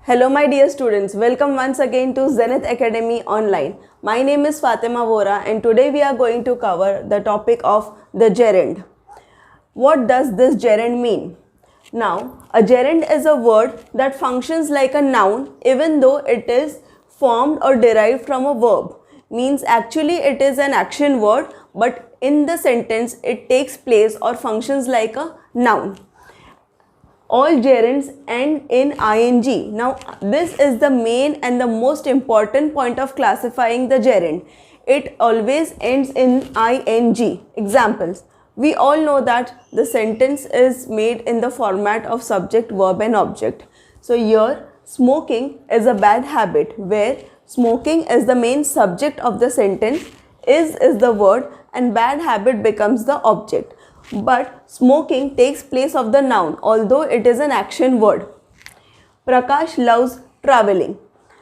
Hello my dear students, welcome once again to Zenith Academy Online. My name is Fatima Vora and today we are going to cover the topic of the gerund. What does this gerund mean? Now, a gerund is a word that functions like a noun even though it is formed or derived from a verb. Means actually it is an action word, but in the sentence it takes place or functions like a noun. All gerunds end in ing. Now this is the main and the most important point of classifying the gerund. It always ends in ing. Examples. We all know that the sentence is made in the format of subject, verb and object. So here smoking is a bad habit, where smoking is the main subject of the sentence, is the word and bad habit becomes the object. But smoking takes place of the noun, although it is an action word. Prakash loves traveling.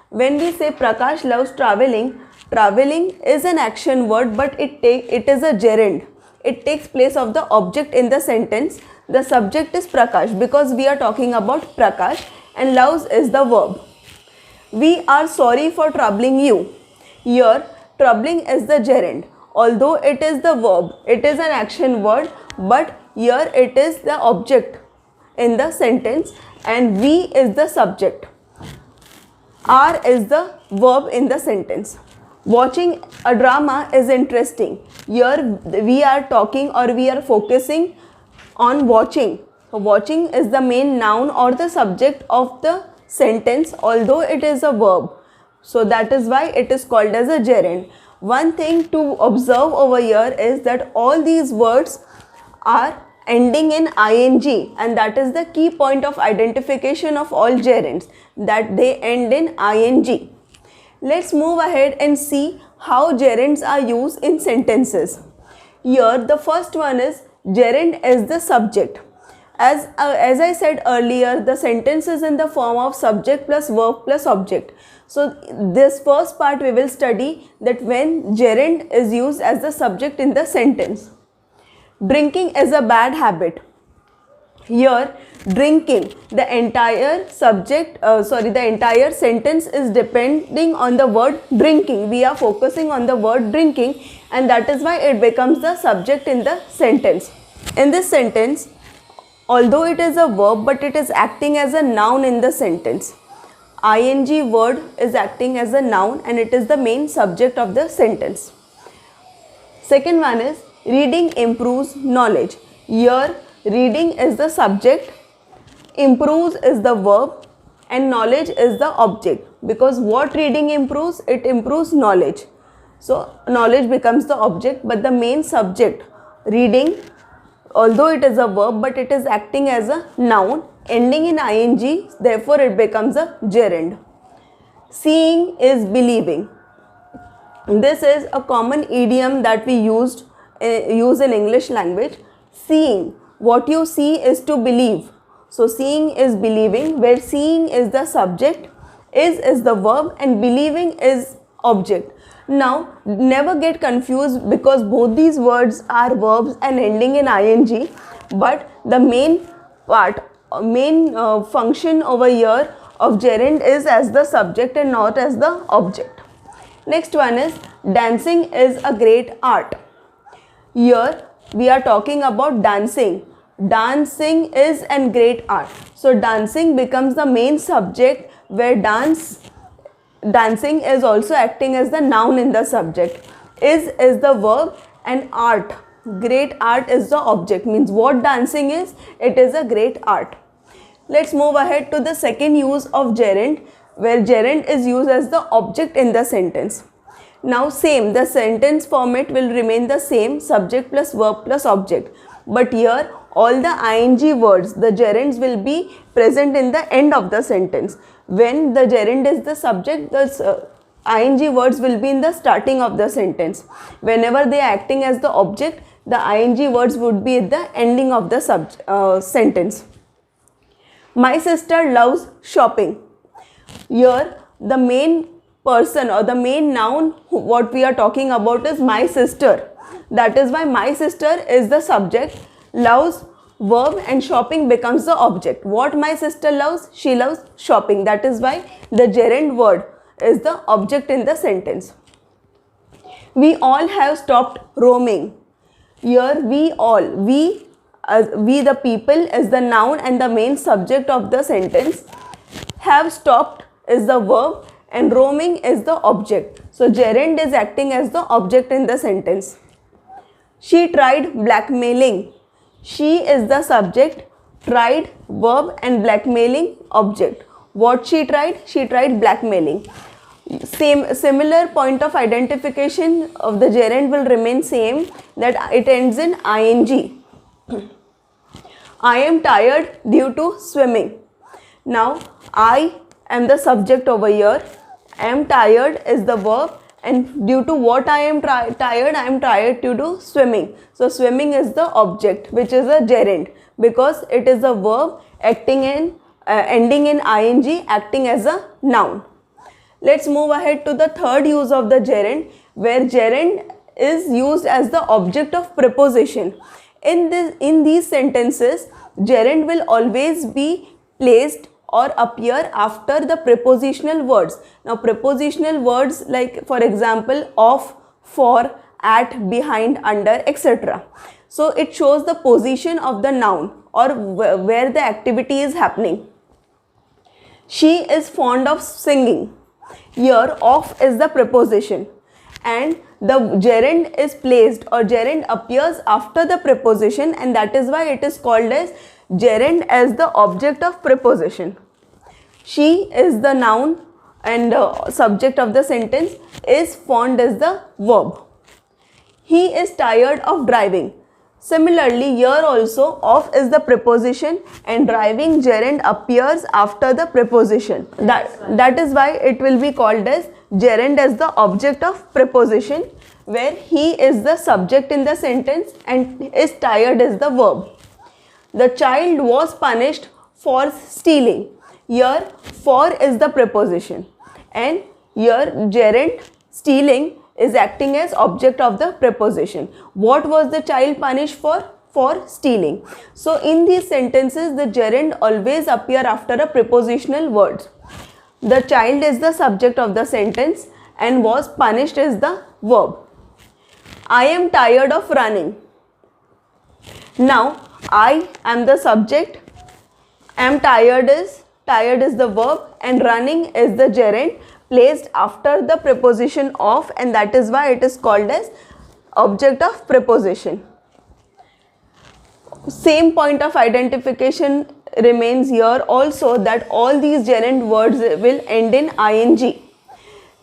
When we say Prakash loves traveling, traveling is an action word, but it is a gerund. It takes place of the object in the sentence. The subject is Prakash because we are talking about Prakash, and loves is the verb. We are sorry for troubling you. Here, troubling is the gerund. Although it is the verb, it is an action word, but here it is the object in the sentence and we is the subject. Are is the verb in the sentence. Watching a drama is interesting. Here we are talking or we are focusing on watching. So watching is the main noun or the subject of the sentence, although it is a verb. So that is why it is called as a gerund. One thing to observe over here is that all these words are ending in ing, and that is the key point of identification of all gerunds, that they end in ing. Let's move ahead and see how gerunds are used in sentences. Here the first one is gerund as the subject. As I said earlier, the sentence is in the form of subject plus verb plus object. So this first part we will study that when gerund is used as the subject in the sentence. Drinking is a bad habit. Here drinking, the entire entire sentence is depending on the word drinking. We are focusing on the word drinking, and that is why it becomes the subject in the sentence. In this sentence, although it is a verb, but it is acting as a noun in the sentence. Ing word is acting as a noun and it is the main subject of the sentence. Second one is reading improves knowledge. Here reading is the subject, improves is the verb and knowledge is the object, because what reading improves? It improves knowledge. So knowledge becomes the object, but the main subject, reading, although it is a verb, but it is acting as a noun ending in ing, therefore it becomes a gerund. Seeing is believing. This is a common idiom that we use in English language. Seeing, what you see is to believe. So seeing is believing, where seeing is the subject, is the verb and believing is object. Now never get confused because both these words are verbs and ending in ing, but the main function over here of gerund is as the subject and not as the object. Next one is dancing is a great art. Here we are talking about dancing. Dancing is a great art. So dancing becomes the main subject, where dancing is also acting as the noun in the subject. Is the verb and art, great art is the object. Means what dancing is? It is a great art. Let's move ahead to the second use of gerund, where gerund is used as the object in the sentence. Now same, the sentence format will remain the same, subject plus verb plus object, but here all the ing words, the gerunds will be present in the end of the sentence. When the gerund is the subject, the ing words will be in the starting of the sentence. Whenever they are acting as the object, the ing words would be at the ending of the sentence. My sister loves shopping. Here the main person or the main noun what we are talking about is my sister. That is why my sister is the subject, loves verb and shopping becomes the object. What my sister loves? She loves shopping. That is why the gerund word is the object in the sentence. We all have stopped roaming. Here we all, we the people is the noun and the main subject of the sentence. Have stopped is the verb and roaming is the object. So gerund is acting as the object in the sentence. She tried blackmailing. She is the subject, tried verb and blackmailing object. What she tried? She tried blackmailing. Similar point of identification of the gerund will remain same, that it ends in ing. I am tired due to swimming. Now I am the subject over here. I am tired is the verb, and due to what I am tired, I am tired due to swimming. So swimming is the object, which is a gerund, because it is a verb acting in ending in ing, acting as a noun. Let's move ahead to the third use of the gerund, where gerund is used as the object of preposition. In these sentences, gerund will always be placed or appear after the prepositional words. Now prepositional words like, for example, of, for, at, behind, under, etc. So it shows the position of the noun or where the activity is happening. She is fond of singing. Here of is the preposition and the gerund is placed or gerund appears after the preposition, and that is why it is called as gerund as the object of preposition. She is the noun and subject of the sentence, is fond is the verb. He is tired of driving. Similarly, here also of is the preposition and driving gerund appears after the preposition. That is why it will be called as gerund as the object of preposition, where he is the subject in the sentence and is tired is the verb. The child was punished for stealing. Here for is the preposition and here gerund stealing is acting as object of the preposition. What was the child punished for? For stealing. So in these sentences, the gerund always appear after a prepositional word. The child is the subject of the sentence and was punished is the verb. I am tired of running. Now I am the subject, am tired is the verb and running is the gerund placed after the preposition of, and that is why it is called as object of preposition. Same point of identification remains here also, that all these gerund words will end in ing.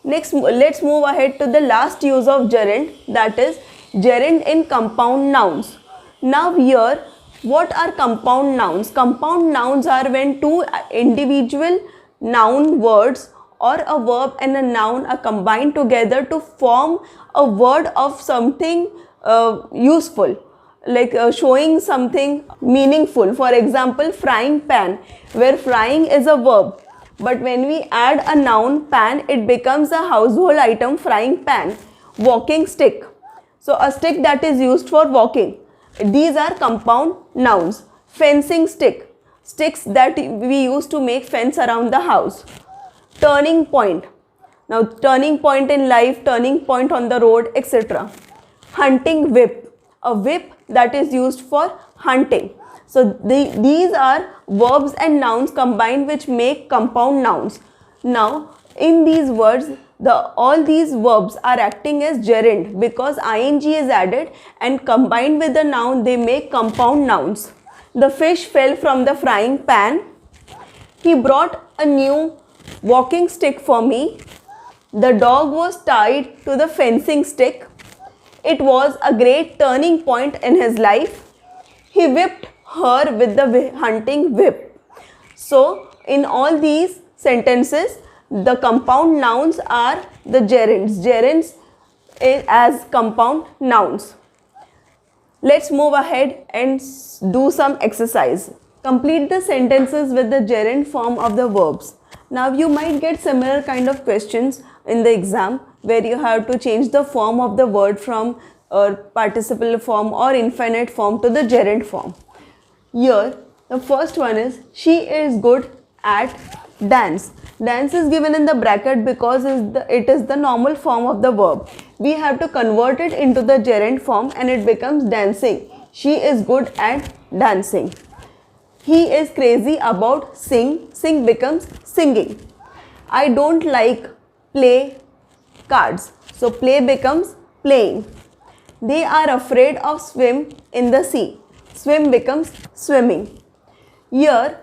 Next, let's move ahead to the last use of gerund, that is gerund in compound nouns. Now here, what are compound nouns? Compound nouns are when two individual noun words or a verb and a noun are combined together to form a word of something useful, like showing something meaningful. For example, frying pan, where frying is a verb, but when we add a noun pan, it becomes a household item, frying pan. Walking stick, so a stick that is used for walking. These are compound nouns. Fencing stick, sticks that we use to make fence around the house. Turning point, now turning point in life, turning point on the road, etc. Hunting whip, a whip that is used for hunting. So these are verbs and nouns combined which make compound nouns. Now in these words, all these verbs are acting as gerund because ing is added, and combined with the noun they make compound nouns. The fish fell from the frying pan. He brought a new walking stick for me. The dog was tied to the fencing stick. It was a great turning point in his life. He whipped her with the hunting whip. So in all these sentences, the compound nouns are the gerunds. Gerunds as compound nouns. Let's move ahead and do some exercise. Complete the sentences with the gerund form of the verbs. Now you might get similar kind of questions in the exam where you have to change the form of the word from participle form or infinite form to the gerund form. Here, the first one is she is good at dance. Dance is given in the bracket because it is the normal form of the verb. We have to convert it into the gerund form and it becomes dancing. She is good at dancing. He is crazy about sing. Sing becomes singing. I don't like play cards. So play becomes playing. They are afraid of swim in the sea. Swim becomes swimming. Here,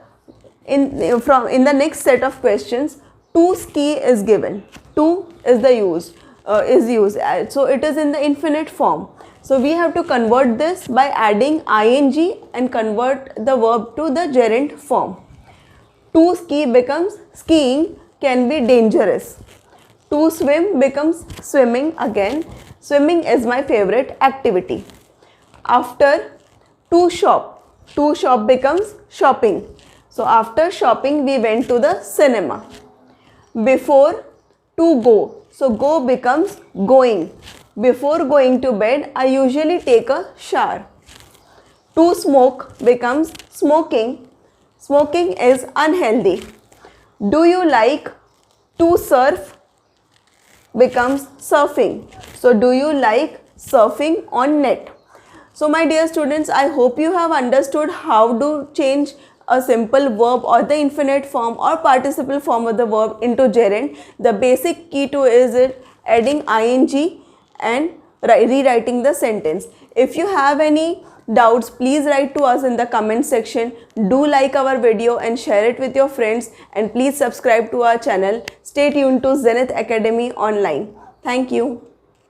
in the next set of questions, to ski is given. To is the used. So it is in the infinite form. So we have to convert this by adding ing and convert the verb to the gerund form. To ski becomes skiing, can be dangerous. To swim becomes swimming again. Swimming is my favorite activity. After, to shop becomes shopping. So after shopping we went to the cinema. Before, to go. So go becomes going. Before going to bed I usually take a shower. To smoke becomes smoking. Smoking is unhealthy. Do you like to surf becomes surfing. So do you like surfing on net? So my dear students, I hope you have understood how to change a simple verb or the infinite form or participle form of the verb into gerund. The basic key to is it adding ing and rewriting the sentence. If you have any doubts, please write to us in the comment section. Do like our video and share it with your friends, and please subscribe to our channel. Stay tuned to Zenith Academy Online. Thank you.